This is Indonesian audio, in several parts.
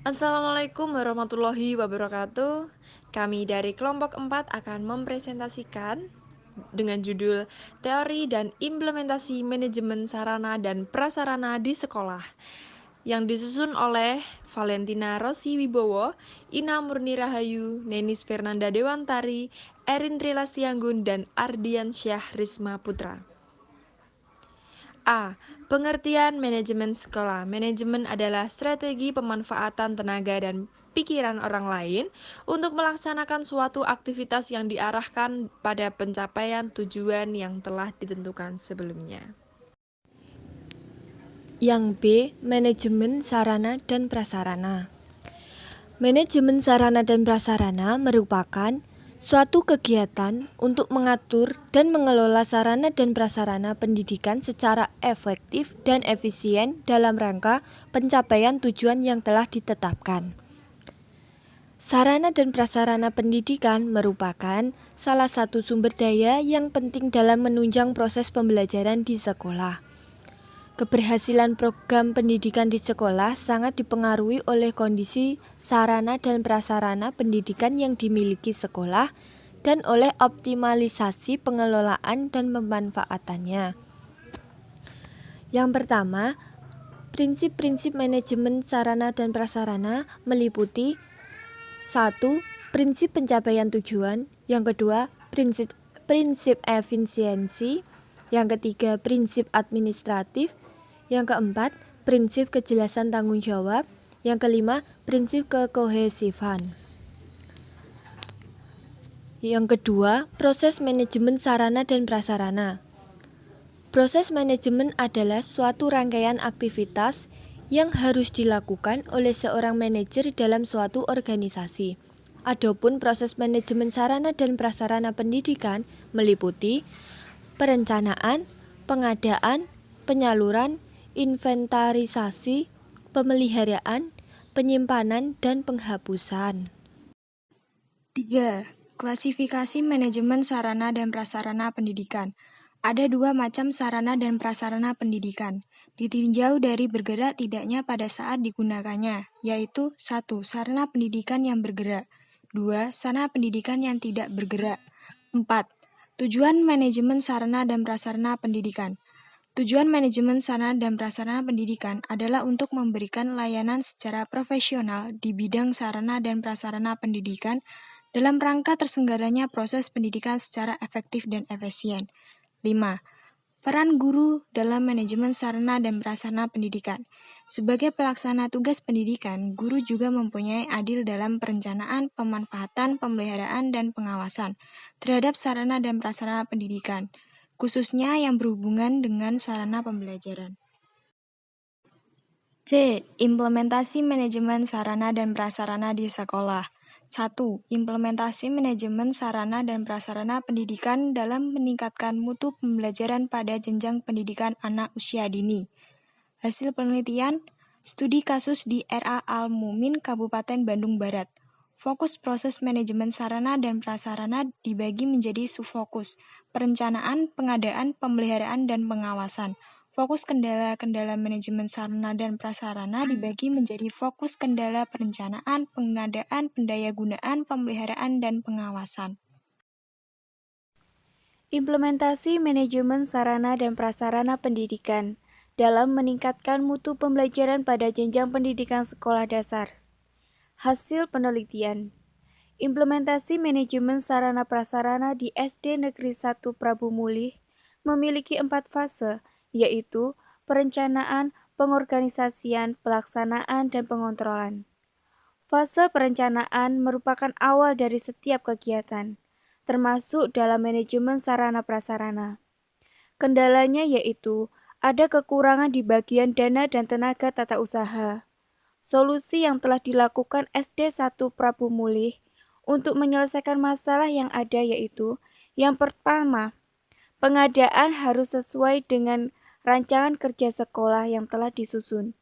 Assalamualaikum warahmatullahi wabarakatuh. Kami dari kelompok 4 akan mempresentasikan dengan judul Teori dan Implementasi Manajemen Sarana dan Prasarana di Sekolah yang disusun oleh Valentina Rossi Wibowo, Ina Murni Rahayu, Nenis Fernanda Dewantari, Erin Trilastianggun, dan Ardian Syah Risma Putra. A. Pengertian manajemen sekolah. Manajemen adalah strategi pemanfaatan tenaga dan pikiran orang lain untuk melaksanakan suatu aktivitas yang diarahkan pada pencapaian tujuan yang telah ditentukan sebelumnya. Yang B. Manajemen sarana dan prasarana. Manajemen sarana dan prasarana merupakan suatu kegiatan untuk mengatur dan mengelola sarana dan prasarana pendidikan secara efektif dan efisien dalam rangka pencapaian tujuan yang telah ditetapkan. Sarana dan prasarana pendidikan merupakan salah satu sumber daya yang penting dalam menunjang proses pembelajaran di sekolah. Keberhasilan program pendidikan di sekolah sangat dipengaruhi oleh kondisi sarana dan prasarana pendidikan yang dimiliki sekolah dan oleh optimalisasi pengelolaan dan pemanfaatannya. Yang pertama, prinsip-prinsip manajemen sarana dan prasarana meliputi 1. Prinsip pencapaian tujuan. Yang kedua, prinsip efisiensi. Yang ketiga, prinsip administratif. Yang keempat, prinsip kejelasan tanggung jawab. Yang kelima, prinsip kekohesifan. Yang kedua, proses manajemen sarana dan prasarana. Proses manajemen adalah suatu rangkaian aktivitas yang harus dilakukan oleh seorang manajer dalam suatu organisasi. Adapun proses manajemen sarana dan prasarana pendidikan meliputi perencanaan, pengadaan, penyaluran, inventarisasi, pemeliharaan, penyimpanan, dan penghapusan. 3. Klasifikasi manajemen sarana dan prasarana pendidikan. Ada dua macam sarana dan prasarana pendidikan, ditinjau dari bergerak tidaknya pada saat digunakannya, yaitu 1. Sarana pendidikan yang bergerak. 2. Sarana pendidikan yang tidak bergerak. 4. Tujuan manajemen sarana dan prasarana pendidikan. Tujuan manajemen sarana dan prasarana pendidikan adalah untuk memberikan layanan secara profesional di bidang sarana dan prasarana pendidikan dalam rangka terselenggaranya proses pendidikan secara efektif dan efisien. 5. Peran guru dalam manajemen sarana dan prasarana pendidikan. Sebagai pelaksana tugas pendidikan, guru juga mempunyai andil dalam perencanaan, pemanfaatan, pemeliharaan, dan pengawasan terhadap sarana dan prasarana pendidikan, khususnya yang berhubungan dengan sarana pembelajaran. C. Implementasi manajemen sarana dan prasarana di sekolah. 1. Implementasi manajemen sarana dan prasarana pendidikan dalam meningkatkan mutu pembelajaran pada jenjang pendidikan anak usia dini. Hasil penelitian, studi kasus di RA Al-Mumin, Kabupaten Bandung Barat. Fokus proses manajemen sarana dan prasarana dibagi menjadi subfokus, perencanaan, pengadaan, pemeliharaan, dan pengawasan. Fokus kendala-kendala manajemen sarana dan prasarana dibagi menjadi fokus kendala perencanaan, pengadaan, pendayagunaan, pemeliharaan, dan pengawasan. Implementasi manajemen sarana dan prasarana pendidikan dalam meningkatkan mutu pembelajaran pada jenjang pendidikan sekolah dasar. Hasil penelitian. Implementasi manajemen sarana prasarana di SD Negeri 1 Prabu Mulih memiliki 4 fase, yaitu perencanaan, pengorganisasian, pelaksanaan, dan pengontrolan. Fase perencanaan merupakan awal dari setiap kegiatan, termasuk dalam manajemen sarana prasarana. Kendalanya yaitu ada kekurangan di bagian dana dan tenaga tata usaha. Solusi yang telah dilakukan SD 1 Prabu Mulih untuk menyelesaikan masalah yang ada yaitu yang pertama, pengadaan harus sesuai dengan rancangan kerja sekolah yang telah disusun.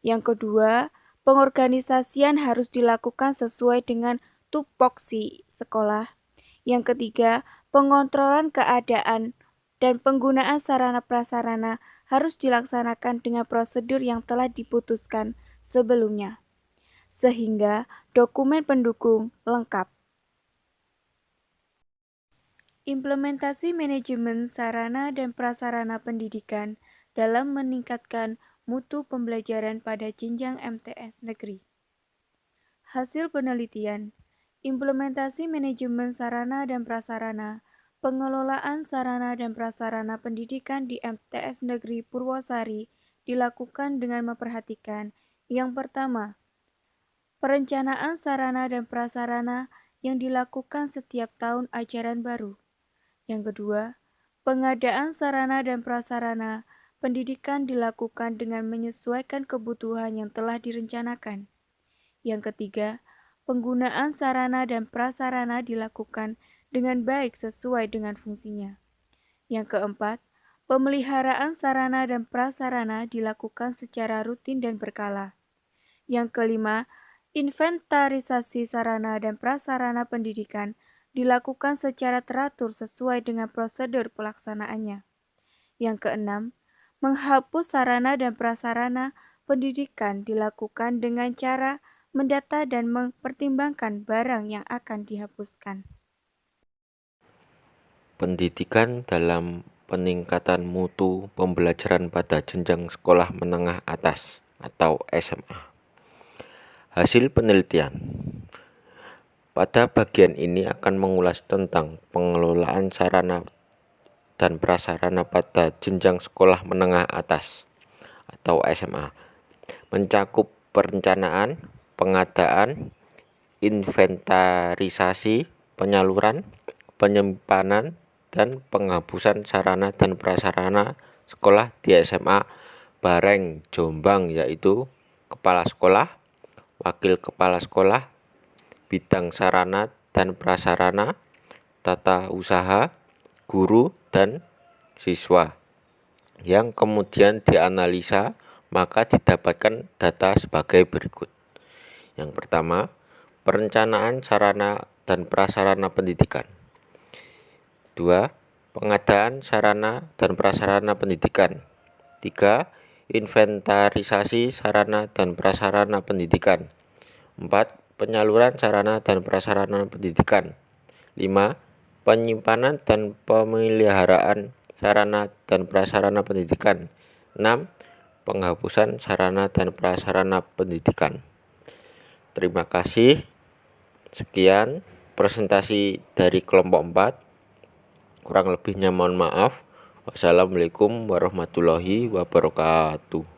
Yang kedua, pengorganisasian harus dilakukan sesuai dengan tupoksi sekolah. Yang ketiga, pengontrolan keadaan dan penggunaan sarana prasarana harus dilaksanakan dengan prosedur yang telah diputuskan sebelumnya. sehingga dokumen pendukung lengkap. Implementasi manajemen sarana dan prasarana pendidikan dalam meningkatkan mutu pembelajaran pada jenjang MTS negeri. Hasil penelitian, implementasi manajemen sarana dan prasarana, pengelolaan sarana dan prasarana pendidikan di MTS Negeri Purwosari dilakukan dengan memperhatikan yang pertama, perencanaan sarana dan prasarana yang dilakukan setiap tahun ajaran baru. Yang kedua, pengadaan sarana dan prasarana pendidikan dilakukan dengan menyesuaikan kebutuhan yang telah direncanakan. Yang ketiga, penggunaan sarana dan prasarana dilakukan dengan baik sesuai dengan fungsinya. Yang keempat, pemeliharaan sarana dan prasarana dilakukan secara rutin dan berkala. Yang kelima, inventarisasi sarana dan prasarana pendidikan dilakukan secara teratur sesuai dengan prosedur pelaksanaannya. Yang keenam, menghapus sarana dan prasarana pendidikan dilakukan dengan cara mendata dan mempertimbangkan barang yang akan dihapuskan. Pendidikan dalam peningkatan mutu pembelajaran pada jenjang sekolah menengah atas atau SMA. Hasil penelitian. Pada bagian ini akan mengulas tentang pengelolaan sarana dan prasarana pada jenjang sekolah menengah atas atau SMA, mencakup perencanaan, pengadaan, inventarisasi, penyaluran, penyimpanan, dan penghapusan sarana dan prasarana sekolah di SMA Bareng Jombang, yaitu Kepala Sekolah, Wakil Kepala Sekolah, bidang sarana dan prasarana, tata usaha, guru, dan siswa, yang kemudian dianalisa maka didapatkan data sebagai berikut. Yang pertama, perencanaan sarana dan prasarana pendidikan. 2. Pengadaan sarana dan prasarana pendidikan. 3. Inventarisasi sarana dan prasarana pendidikan. 4. Penyaluran sarana dan prasarana pendidikan. 5. Penyimpanan dan pemeliharaan sarana dan prasarana pendidikan. 6. Penghapusan sarana dan prasarana pendidikan. Terima kasih. Sekian presentasi dari kelompok 4. Kurang lebihnya mohon maaf. Wassalamualaikum warahmatullahi wabarakatuh.